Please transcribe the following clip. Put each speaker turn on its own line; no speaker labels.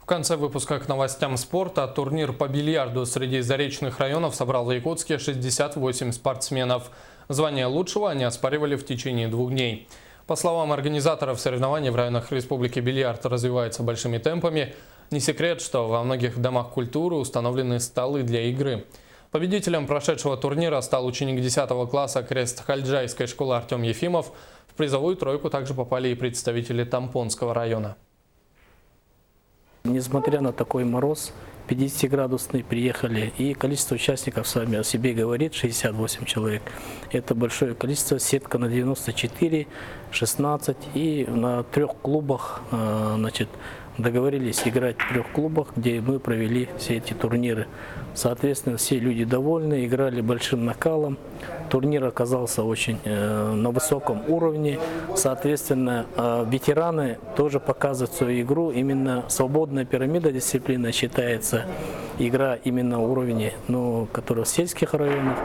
В конце выпуска к новостям спорта. Турнир по бильярду среди заречных районов собрал в Якутске 68 спортсменов. Звание лучшего они оспаривали в течение 2 дней. По словам организаторов соревнований, в районах республики бильярд развивается большими темпами. Не секрет, что во многих домах культуры установлены столы для игры. Победителем прошедшего турнира стал ученик 10 класса Крест-Хальджайской школы Артем Ефимов. В призовую тройку также попали и представители Тампонского района.
Несмотря на такой мороз, 50-градусный, приехали, и количество участников сами о себе говорит, 68 человек. Это большое количество, сетка на 94, 16, и на 3 клубах, договорились играть в 3 клубах, где мы провели все эти турниры. Соответственно, все люди довольны, играли большим накалом. Турнир оказался очень на высоком уровне. Соответственно, ветераны тоже показывают свою игру. Именно свободная пирамида дисциплина считается игра именно на уровне, которая в сельских районах.